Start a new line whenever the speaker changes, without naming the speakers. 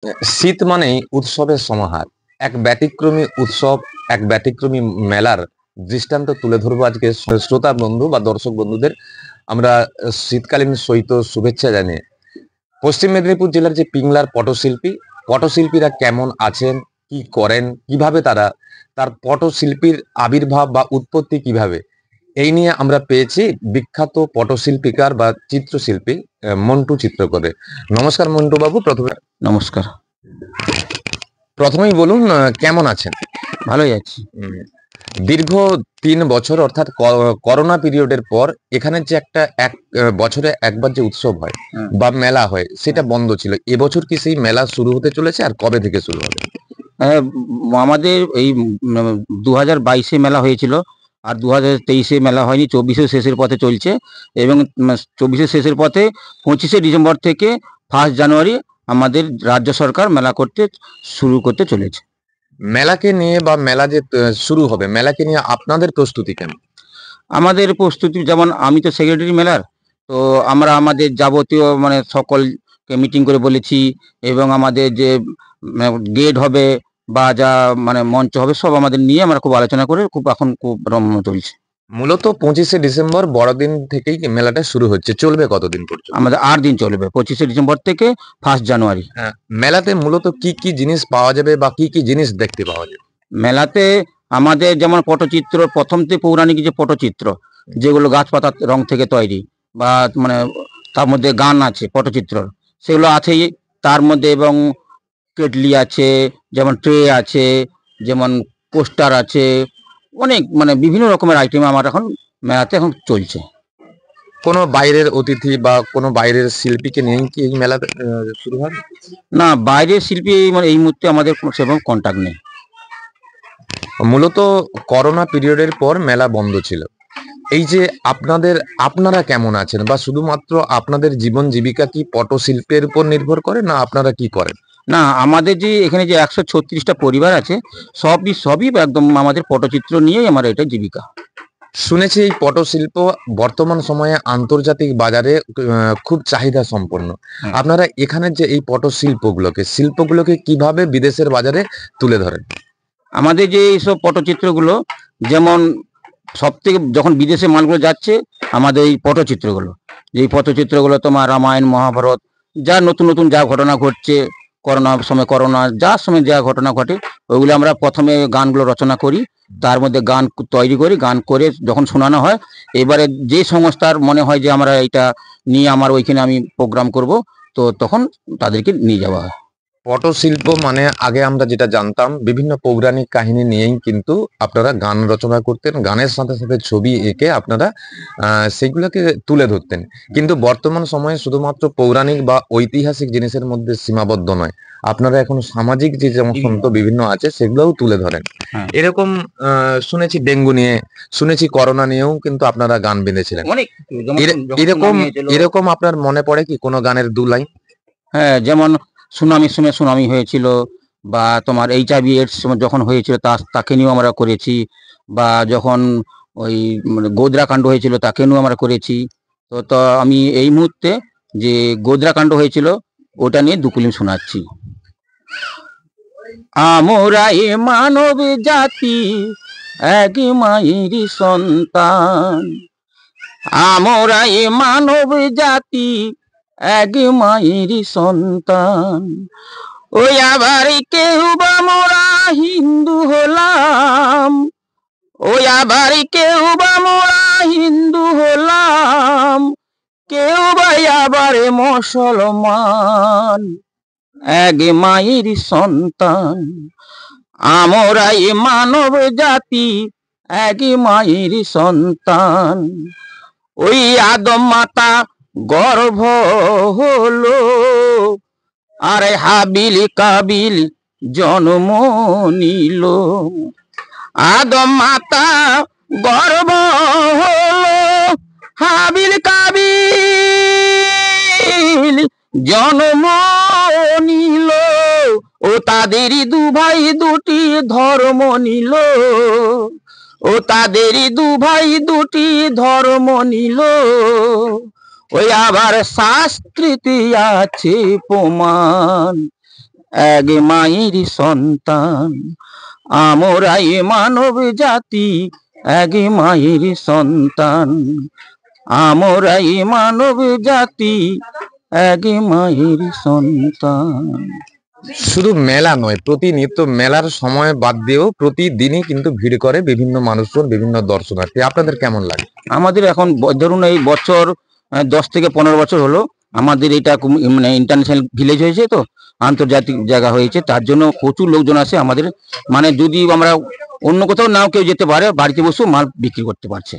শীত মানেই উৎসবের সমাহার। এক ব্যতিক্রমী উৎসব, এক ব্যতিক্রমী মেলার দৃষ্টান্ত তুলে ধরবো আজকে শ্রোতা বন্ধু বা দর্শক বন্ধুদের। আমরা শীতকালীন শৈত শুভেচ্ছা জানিয়ে পশ্চিম মেদিনীপুর জেলার যে পিংলার পটশিল্পীরা কেমন আছেন, কি করেন, কিভাবে তার পটশিল্পীর আবির্ভাব বা উৎপত্তি কিভাবে, এই নিয়ে আমরা পেয়েছি বিখ্যাত পটশিল্পীকার বা চিত্রশিল্পী মন্টু চিত্রকরের। নমস্কার মন্টু বাবু।
নমস্কার।
প্রথমেই বলুন কেমন আছেন?
ভালোই আছি।
দীর্ঘ ৩ বছর অর্থাৎ করোনা পিরিয়ডের পর এখানে যে এক বছরে একবার যে উৎসব হয় বা মেলা হয় সেটা বন্ধ ছিল। এবছর কি সেই মেলা শুরু হতে চলেছে, আর কবে থেকে শুরু হবে?
আমাদের এই 2022-এ মেলা হয়েছিল, আর 2023-এ মেলা হয়নি। 24-এ শেষের পথে চলছে, এবং 24-এর শেষের পথে 25শে ডিসেম্বর থেকে 1 জানুয়ারি আমাদের রাজ্য সরকার মেলা শুরু করতে চলেছে।
মেলাকে নিয়ে বা মেলা যে শুরু হবে, মেলাকে নিয়ে আপনাদের প্রস্তুতি কেমন?
আমাদের প্রস্তুতি, যেমন আমি তো সেক্রেটারি মেলার, তো আমরা আমাদের যাবতীয় সকলকে মিটিং করে বলেছি, এবং আমাদের যে গেট হবে বা যা মঞ্চ হবে সব আমাদের নিয়ে আমরা খুব আলোচনা করে এখন খুব রম্য চলছে।
মূলত 25শে ডিসেম্বর বড়দিন থেকেই মেলাটা শুরু হচ্ছে, চলবে কতদিন পর্যন্ত?
আমাদের 8 দিন চলবে, 25শে ডিসেম্বর থেকে 1 জানুয়ারি।
মেলাতে মূলত কি কি জিনিস পাওয়া যাবে বা কি কি জিনিস দেখতে পাওয়া যাবে?
মেলাতে আমাদের যেমন পটচিত্র, প্রথম থেকে পৌরাণিক যে পটচিত্র, যেগুলো গাছপাতার রং থেকে তৈরি, বা তার মধ্যে গান আছে পটচিত্র, সেগুলো আছেই তার মধ্যে। এবং কেটলি আছে, যেমন ট্রে আছে, যেমন পোস্টার আছে, অনেক বিভিন্ন রকমের আইটেম আমার এখন মেলাতে চলছে।
কোনো বাইরের অতিথি বা কোনো বাইরের শিল্পীকে নিয়ে কি এই মেলা শুরু হবে?
না, বাইরের শিল্পী এই মুহূর্তে আমাদের সেরকম কন্ট্যাক্ট নেই।
মূলত করোনা পিরিয়ডের পর মেলা বন্ধ ছিল। এই যে আপনারা কেমন আছেন, বা শুধুমাত্র আপনাদের জীবন জীবিকা কি পটশিল্পের উপর নির্ভর করে, না আপনারা কি করেন?
না, আমাদের যে এখানে যে 136টা পরিবার আছে, সবই একদম আমাদের পটচিত্র নিয়েই আমার এটা জীবিকা।
শুনেছি এই পটশিল্প বর্তমান সময়ে আন্তর্জাতিক বাজারে খুব চাহিদা সম্পন্ন। আপনারা এখানের যে এই শিল্পগুলোকে কিভাবে বিদেশের বাজারে তুলে ধরেন?
আমাদের যে এইসব পটচিত্রগুলো, যেমন সব থেকে যখন বিদেশে মালগুলো যাচ্ছে, আমাদের এই পটচিত্রগুলো, যে পটচিত্রগুলো তোমার রামায়ণ মহাভারত, যা নতুন নতুন যা ঘটনা ঘটছে, যার সময় যা ঘটনা ঘটে, ওইগুলো আমরা প্রথমে গানগুলো রচনা করি, তার মধ্যে গান তৈরি করি, গান করে যখন শোনানো হয়, এবারে যে সংস্থার মনে হয় যে আমরা এটা নিয়ে আমার ওইখানে আমি প্রোগ্রাম করব, তো তখন তাদেরকে নিয়ে যাওয়া হয়।
পটশিল্প মানে আগে আমরা যেটা জানতাম বিভিন্ন পৌরাণিক কাহিনী নিয়েই কিন্তু আপনারা গান রচনা করতেন, গানের সাথে সাথে ছবি এঁকে আপনারা সেগুলোকে তুলে ধরতেন। কিন্তু বর্তমান সময়ে শুধুমাত্র পৌরাণিক বা ঐতিহাসিক জিনিসের মধ্যে সীমাবদ্ধ নয়, আপনারা এখন সামাজিক যে সমস্ত বিভিন্ন আছে সেগুলোও তুলে ধরেন। এরকম শুনেছি ডেঙ্গু নিয়ে, শুনেছি করোনা নিয়েও কিন্তু আপনারা গান বেঁধেছিলেন। এরকম আপনার মনে পড়ে কি কোনো গানের 2 লাইন?
হ্যাঁ, যেমন সুনামি হয়েছিল, বা তোমার HIV AIDS যখন হয়েছিল তাকে নিয়েও আমরা করেছি, বা যখন ওই গোদরা কাণ্ড হয়েছিল তাকে নিয়েও আমরা করেছি। তো আমি এই মুহূর্তে যে গোদরা কাণ্ড হয়েছিল ওটা নিয়ে 2 কলিম শোনাচ্ছি। আমরা এ মানব জাতি এক মায়ের সন্তান, আমরা এ মানব জাতি এক মায়ের সন্তান। ওই আবার কেউ বা মোরা হিন্দু হলাম, ওই আবার কেউ বা মোরা হিন্দু হলাম, কেউ বা আবার মুসলমান, এক মায়ের সন্তান। আমরা এ মানব জাতি এক মায়ের সন্তান। ওই আদম মাতা গর্ভ হলো, আর হাবিল কাবিল জন্ম নিল। আদম মাতা গর্ভ হলো, হাবিল কাবিল জন্ম নিল। ও তাদেরই 2 ভাই 2টি ধর্ম নিল, ও তাদেরই 2 ভাই 2টি ধর্ম নিল। ওই আবার শাস্ত্রীতে আছে প্রমাণ, এক মায়ের সন্তান, আমরাই মানব জাতি এক মায়ের সন্তান, আমরাই মানব জাতি এক মায়ের সন্তান।
শুধু মেলা নয়, প্রতিনিয়ত মেলার সময় বাদ দিয়েও প্রতিদিনই কিন্তু ভিড় করে বিভিন্ন মানুষজন, বিভিন্ন দর্শনার্থী। আপনাদের কেমন লাগে?
আমাদের এখন ধরুন এই বছর 10 থেকে 15 বছর হলো আমাদের এটা মানে ইন্টারন্যাশনাল ভিলেজ হয়েছে, তো আন্তর্জাতিক জায়গা হয়েছে, তার জন্য প্রচুর লোকজন আসে আমাদের। মানে যদি আমরা অন্য কোথাও নাও কেউ যেতে পারে, বাড়িতে বসেও মাল বিক্রি করতে পারছে।